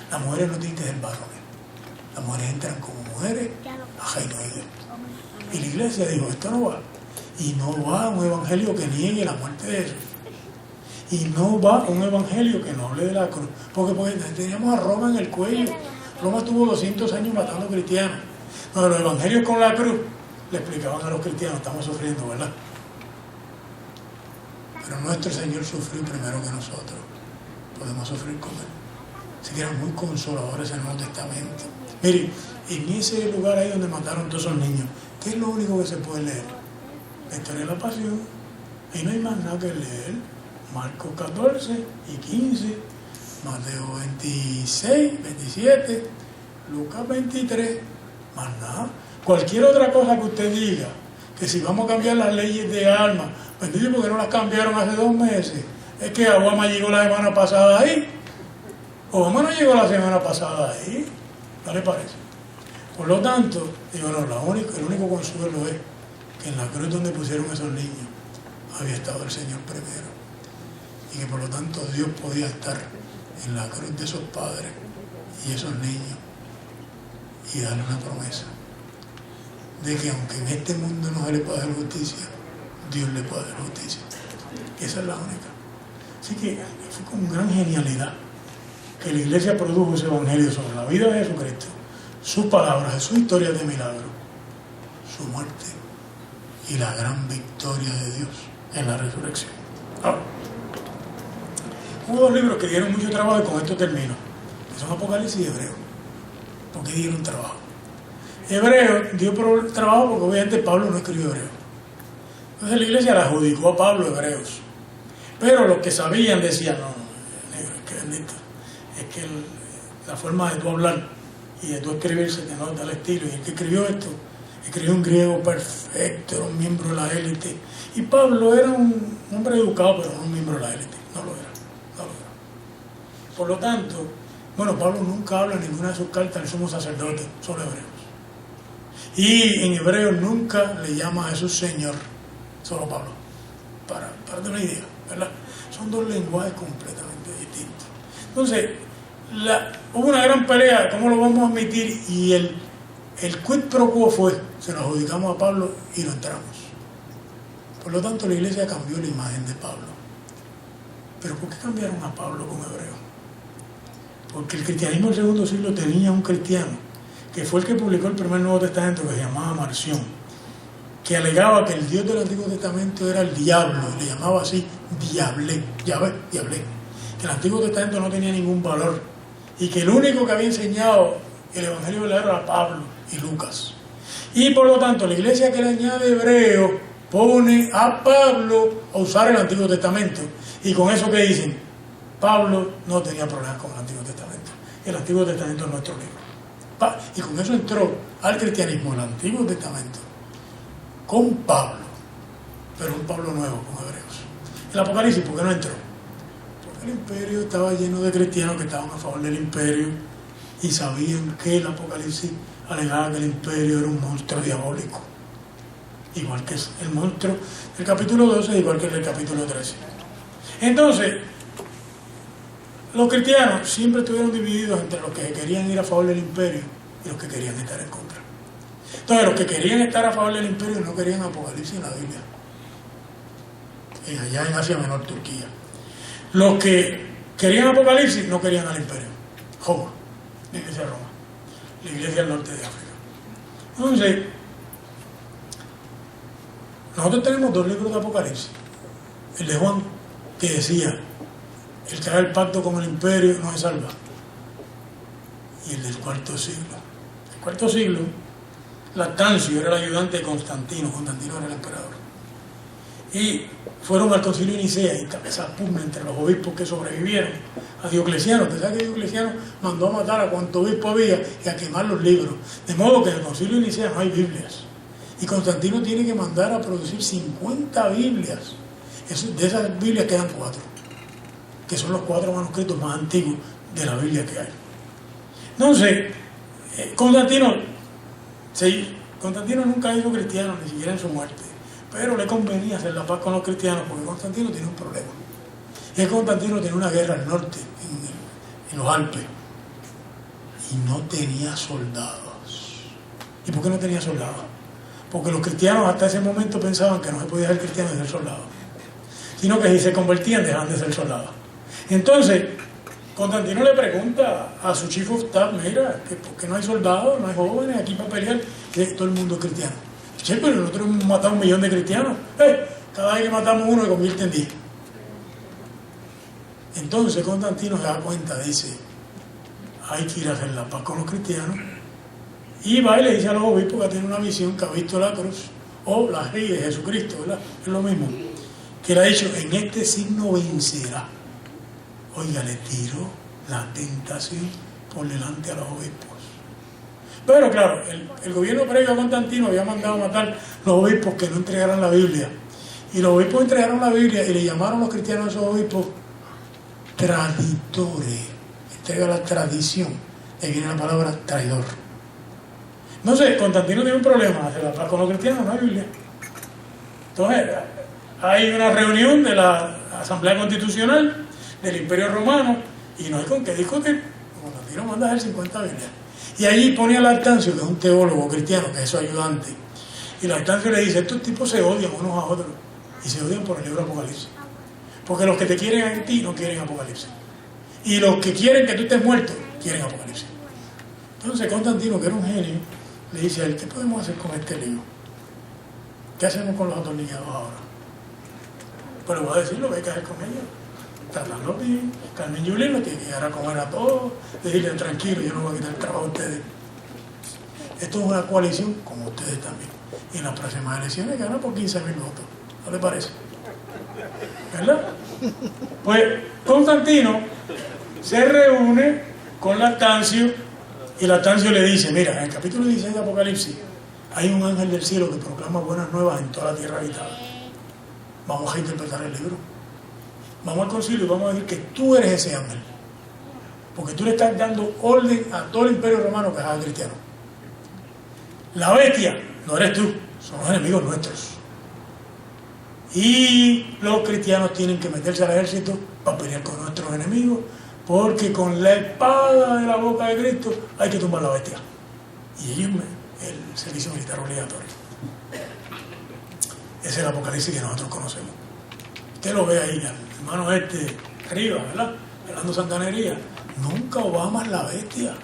Las mujeres no tienen que ser varones. Las mujeres entran como mujeres a reino de Dios. Y la iglesia dijo, esto no va. Y no va un evangelio que niegue la muerte de Jesús. Y no va un evangelio que no hable de la cruz. Porque teníamos a Roma en el cuello. Roma tuvo 200 años matando cristianos. No, los evangelios con la cruz le explicaban a los cristianos, estamos sufriendo, ¿verdad? Pero nuestro Señor sufrió primero que nosotros. Podemos sufrir con Él. Así que eran muy consoladores en el Nuevo Testamento. Miren, en ese lugar ahí donde mataron todos esos niños, ¿qué es lo único que se puede leer? La historia de la pasión. Ahí no hay más nada que leer. Marcos 14 y 15, Mateo 26, 27, Lucas 23, más nada. Cualquier otra cosa que usted diga, que si vamos a cambiar las leyes de armas, pues dice porque no las cambiaron hace 2 meses. Es que Obama llegó la semana pasada ahí. Obama no llegó la semana pasada ahí. ¿No le parece? Por lo tanto, digo, no, el único consuelo es que en la cruz donde pusieron esos niños había estado el Señor primero. Y que por lo tanto Dios podía estar en la cruz de esos padres y esos niños y darle una promesa de que aunque en este mundo no se le pueda dar justicia, Dios le puede dar justicia. Esa es la única. Así que fue con gran genialidad que la iglesia produjo ese evangelio sobre la vida de Jesucristo, sus palabras, sus historias de milagro, su muerte y la gran victoria de Dios en la resurrección. Ahora, hubo 2 libros que dieron mucho trabajo y con esto termino, que son Apocalipsis y Hebreo. ¿Por qué dieron trabajo? Hebreo dio trabajo porque obviamente Pablo no escribió hebreo. Entonces la iglesia le adjudicó a Pablo hebreos. Pero los que sabían decían, no, negro, es que bendito, es que la forma de tú hablar y de tú escribir se te nota el estilo. Y el que escribió esto, escribió un griego perfecto, era un miembro de la élite. Y Pablo era un hombre educado, pero no un miembro de la élite. No lo era. Por lo tanto, Pablo nunca habla en ninguna de sus cartas al sumo sacerdote, solo hebreos. Y en hebreo nunca le llama a Jesús Señor, solo Pablo, para tener una idea, ¿verdad? Son 2 lenguajes completamente distintos. Entonces, hubo una gran pelea, ¿cómo lo vamos a admitir? Y el quid pro quo fue, se lo adjudicamos a Pablo y lo entramos. Por lo tanto, la iglesia cambió la imagen de Pablo. ¿Pero por qué cambiaron a Pablo con hebreo? Porque el cristianismo del segundo siglo tenía un cristiano, que fue el que publicó el primer Nuevo Testamento, que se llamaba Marción, que alegaba que el Dios del Antiguo Testamento era el diablo, y le llamaba así diablé, diablé, que el Antiguo Testamento no tenía ningún valor, y que el único que había enseñado el Evangelio verdadero era Pablo y Lucas. Y por lo tanto, la iglesia que le añade hebreo pone a Pablo a usar el Antiguo Testamento. Y con eso que dicen, Pablo no tenía problemas con el Antiguo Testamento. El Antiguo Testamento es nuestro libro. Y con eso entró al cristianismo el Antiguo Testamento con Pablo, pero un Pablo nuevo con hebreos. El Apocalipsis, ¿por qué no entró? Porque el imperio estaba lleno de cristianos que estaban a favor del imperio y sabían que el Apocalipsis alegaba que el imperio era un monstruo diabólico, igual que es el monstruo del capítulo 12, igual que el del capítulo 13. Entonces, los cristianos siempre estuvieron divididos entre los que querían ir a favor del imperio y los que querían estar en contra. Entonces, los que querían estar a favor del imperio no querían Apocalipsis en la Biblia, allá en Asia Menor, Turquía. Los que querían Apocalipsis no querían al imperio, Roma, la iglesia de Roma, la iglesia del norte de África. Entonces, nosotros tenemos dos libros de Apocalipsis. El de Juan, que decía, el que haga el pacto con el imperio no se salva. Y el del cuarto siglo. El cuarto siglo, Lactancio era el ayudante de Constantino. Constantino era el emperador. Y fueron al concilio de Nicea y esa pugna entre los obispos que sobrevivieron a Diocleciano. Usted sabe que Diocleciano mandó a matar a cuanto obispo había y a quemar los libros. De modo que en el concilio de Nicea no hay Biblias. Y Constantino tiene que mandar a producir 50 Biblias. De esas Biblias quedan 4, que son los 4 manuscritos más antiguos de la Biblia que hay. Entonces, Constantino nunca hizo cristiano, ni siquiera en su muerte, pero le convenía hacer la paz con los cristianos, porque Constantino tiene un problema. Y es que Constantino tenía una guerra al norte, en los Alpes, y no tenía soldados. ¿Y por qué no tenía soldados? Porque los cristianos hasta ese momento pensaban que no se podía ser cristiano y ser soldado, sino que si se convertían dejaban de ser soldados. Entonces, Constantino le pregunta a su chief of staff, mira, ¿por qué no hay soldados, no hay jóvenes aquí para pelear? Y todo el mundo es cristiano. Che, pero nosotros hemos matado 1 millón de cristianos. Cada vez que matamos uno se convierte en 10. Entonces Constantino se da cuenta, dice, hay que ir a hacer la paz con los cristianos. Y va y le dice a los obispos que tiene una visión, que ha visto la cruz, o la ley de Jesucristo, ¿verdad? Es lo mismo. Que le ha dicho, en este signo vencerá. Oiga, le tiró la tentación por delante a los obispos. Pero claro, el gobierno previo a Constantino había mandado a matar los obispos que no entregaran la Biblia. Y los obispos entregaron la Biblia y le llamaron a los cristianos a esos obispos traditores. Entrega la tradición. Ahí viene la palabra traidor. Entonces, Constantino tiene un problema, hacer la paz con los cristianos, no hay Biblia. Entonces, hay una reunión de la Asamblea Constitucional del Imperio Romano y no hay con qué discutir. Constantino manda a hacer 50 Biblias. Y allí pone a Lactancio, que es un teólogo cristiano, que es su ayudante. Y Lactancio le dice, estos tipos se odian unos a otros. Y se odian por el libro Apocalipsis. Porque los que te quieren a ti no quieren Apocalipsis. Y los que quieren que tú estés muerto, quieren Apocalipsis. Entonces Constantino, que era un genio, le dice a él, ¿qué podemos hacer con este libro? ¿Qué hacemos con los atornillados ahora? Pues le voy a decir lo que hay que hacer con ellos. Tratarlos bien. Carmen Yulín lo tiene que llegar a comer a todos, decirle tranquilo, yo no voy a quitar el trabajo a ustedes. Esto es una coalición con ustedes también. Y en las próximas elecciones gana por 15.000 votos. ¿No le parece? ¿Verdad? Pues Constantino se reúne con Lactancio y Lactancio le dice, mira, en el capítulo 16 de Apocalipsis hay un ángel del cielo que proclama buenas nuevas en toda la tierra habitada. Vamos a interpretar el libro. Vamos al concilio y vamos a decir que tú eres ese ángel. Porque tú le estás dando orden a todo el imperio romano que es cristiano. La bestia no eres tú, son los enemigos nuestros. Y los cristianos tienen que meterse al ejército para pelear con nuestros enemigos, porque con la espada de la boca de Cristo hay que tumbar la bestia. Y ellos, el servicio militar obligatorio. Ese es el Apocalipsis que nosotros conocemos. Usted lo ve ahí, hermano arriba, ¿verdad? Hablando santanería. Nunca Obama es la bestia.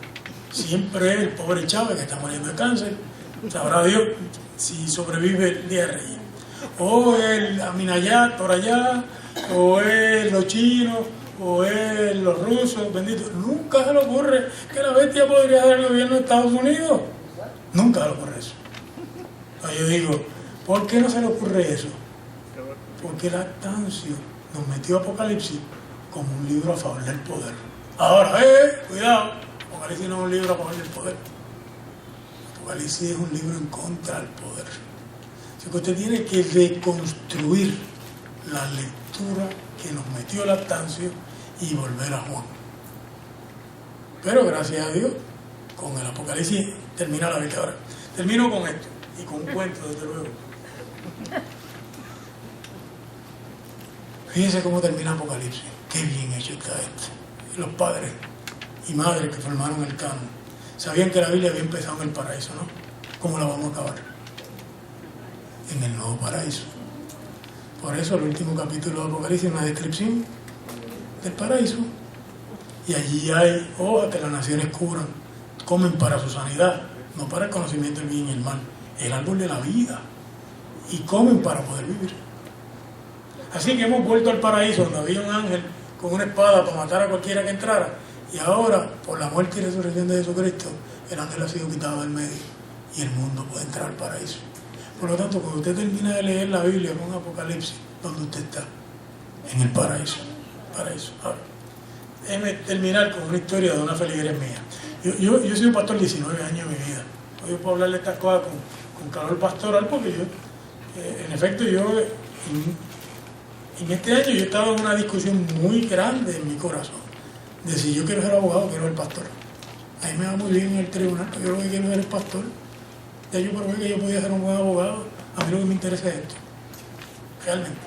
Siempre es el pobre Chávez que está muriendo de cáncer. Sabrá Dios si sobrevive el Día de Reyes. O el Aminayat por allá, o es los chinos, o es los rusos, bendito. Nunca se le ocurre que la bestia podría ser el gobierno de Estados Unidos. Nunca se le ocurre eso. Entonces yo digo, ¿por qué no se le ocurre eso? Porque Lactancio nos metió Apocalipsis como un libro a favor del poder. Ahora, cuidado, Apocalipsis no es un libro a favor del poder. Apocalipsis es un libro en contra del poder. Así que usted tiene que reconstruir la lectura que nos metió Lactancio y volver a Juan. Pero gracias a Dios, con el Apocalipsis termina la Biblia. Ahora, termino con esto y con un cuento, desde luego. Fíjense cómo termina Apocalipsis. Qué bien hecho está esto. Los padres y madres que formaron el canon sabían que la Biblia había empezado en el paraíso, ¿no? ¿Cómo la vamos a acabar? En el nuevo paraíso. Por eso el último capítulo de Apocalipsis es una descripción del paraíso. Y allí hay hojas que las naciones curan, comen para su sanidad, no para el conocimiento del bien y el mal. El árbol de la vida. Y comen para poder vivir. Así que hemos vuelto al paraíso donde había un ángel con una espada para matar a cualquiera que entrara. Y ahora, por la muerte y resurrección de Jesucristo, el ángel ha sido quitado del medio y el mundo puede entrar al paraíso. Por lo tanto, cuando usted termina de leer la Biblia con Apocalipsis, ¿dónde usted está? En el paraíso. Ahora, déjeme terminar con una historia de una feligres mía. Yo he sido pastor 19 años de mi vida. Hoy yo puedo hablarle estas cosas con calor pastoral porque yo, en efecto, en este año yo estaba en una discusión muy grande en mi corazón de si yo quiero ser abogado o quiero ser pastor. A mí me va muy bien en el tribunal, yo lo que quiero es ser pastor. Ya yo probé que yo podía ser un buen abogado. A mí lo que me interesa es esto, realmente.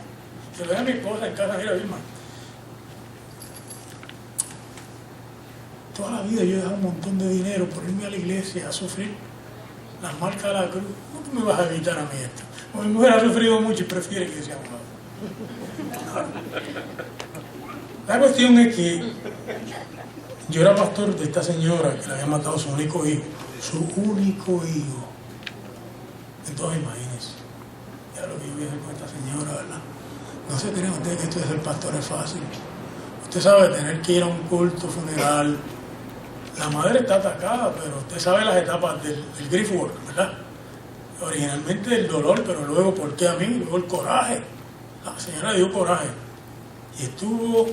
Se lo doy a mi esposa en casa, mira, Vilma, toda la vida yo he dejado un montón de dinero por irme a la iglesia a sufrir las marcas de la cruz. ¿Cómo tú me vas a evitar a mí esto? Porque mi mujer ha sufrido mucho y prefiere que sea abogado. La cuestión es que yo era pastor de esta señora que le había matado a su único hijo. Entonces imagínense, ya lo que yo voy a hacer con esta señora, ¿verdad? No se crean ustedes que esto de ser pastor es fácil. Usted sabe tener que ir a un culto funeral. La madre está atacada, pero usted sabe las etapas del grief work, ¿verdad? Originalmente el dolor, pero luego, ¿por qué a mí? Luego el coraje. La señora dio coraje. Y estuvo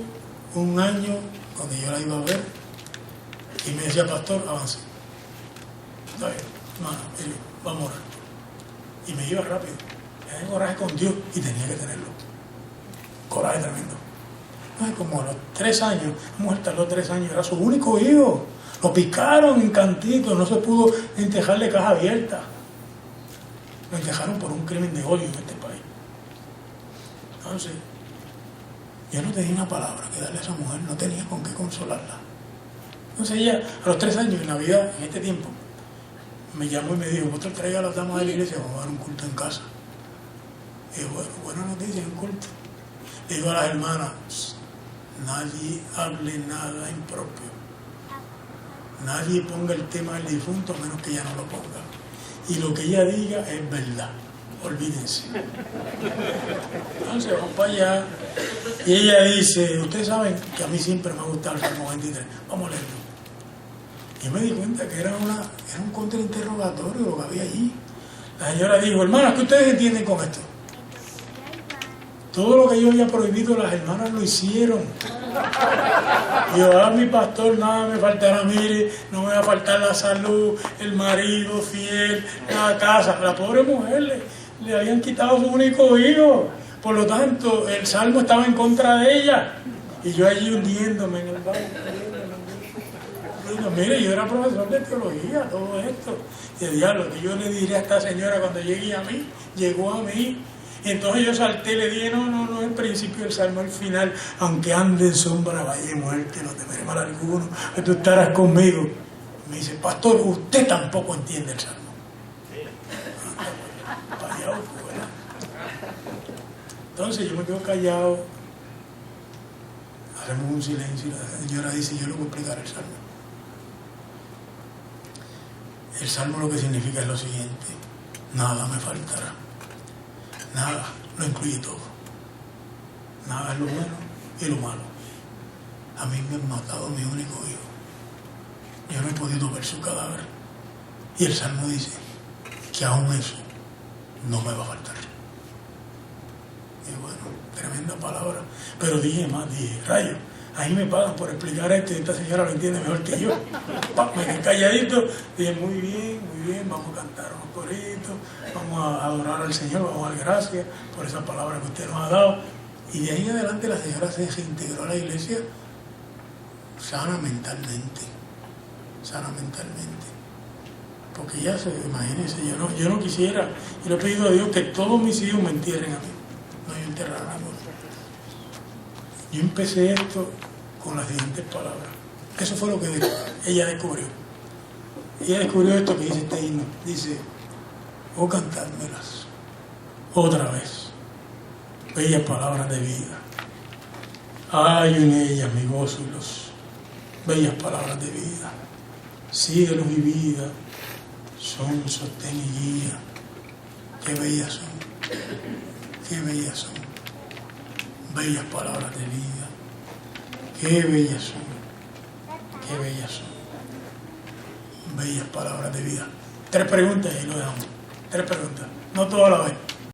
un año cuando yo la iba a ver y me decía, pastor, avance. Está bien, hermano, vamos a orar. Y me iba rápido. Tenía coraje con Dios y tenía que tenerlo. Coraje tremendo. Como a los 3 años, la mujer tardó 3 años, era su único hijo. Lo picaron en Cantito, no se pudo entejarle caja abierta. Lo entejaron por un crimen de odio en este país. Entonces, yo no tenía una palabra que darle a esa mujer, no tenía con qué consolarla. Entonces ella, a los 3 años, en Navidad, en este tiempo, me llamó y me dijo, pastor, traiga a las damas de la iglesia, vamos a dar un culto en casa. Y yo, bueno, buena noticia, un culto. Le digo a las hermanas, nadie hable nada impropio. Nadie ponga el tema del difunto a menos que ella no lo ponga. Y lo que ella diga es verdad. Olvídense. Entonces vamos para allá. Y ella dice, ustedes saben que a mí siempre me ha gustado el Salmo 23. Vamos a leerlo. Y me di cuenta que era un contrainterrogatorio lo que había allí. La señora dijo, hermanas, ¿qué ustedes entienden con esto? Todo lo que yo había prohibido, las hermanas lo hicieron. Y yo, mi pastor, nada me faltará, mire, no me va a faltar la salud, el marido fiel, la casa. La pobre mujer le habían quitado su único hijo. Por lo tanto, el salmo estaba en contra de ella. Y yo allí hundiéndome en el barro. Mire, yo era profesor de teología, todo esto. Y el diablo, que yo le diré a esta señora cuando llegue a mí, llegó a mí. Y entonces yo salté y le dije, no, el principio del salmo, el final, aunque ande en sombra, valle de muerte, no temeré mal alguno, que tú estarás conmigo. Me dice, pastor, usted tampoco entiende el salmo. Callado, fuera. Entonces yo me quedo callado, hacemos un silencio, y la señora dice, yo le voy a explicar el salmo. El salmo lo que significa es lo siguiente: nada me faltará. Nada, lo incluye todo. Nada es lo bueno y lo malo. A mí me han matado a mi único hijo. Yo no he podido ver su cadáver. Y el Salmo dice que aún eso no me va a faltar. Y bueno, tremenda palabra. Pero dije, rayo, ahí me pagan por explicar esto y esta señora lo entiende mejor que yo. Me quedé calladito, dije, muy bien, vamos a cantar unos coritos, vamos a adorar al Señor, vamos a dar gracias por esa palabra que usted nos ha dado. Y de ahí en adelante la señora se reintegró a la iglesia sana mentalmente. Porque ya se, imagínense, yo no quisiera, y le he pedido a Dios que todos mis hijos me entierren a mí, no yo enterrar a nadie. Yo empecé esto con las siguientes palabras. Eso fue lo que ella descubrió. Ella descubrió esto que dice este himno. Dice, oh cantármelas otra vez, bellas palabras de vida. Hay en ellas mi gozo y los bellas palabras de vida. Síguelos mi vida, son sostén y guía. Qué bellas son, qué bellas son. Bellas palabras de vida. Qué bellas son, qué bellas son. Bellas palabras de vida. 3 preguntas y ahí lo dejamos. 3 preguntas, no todas a la vez.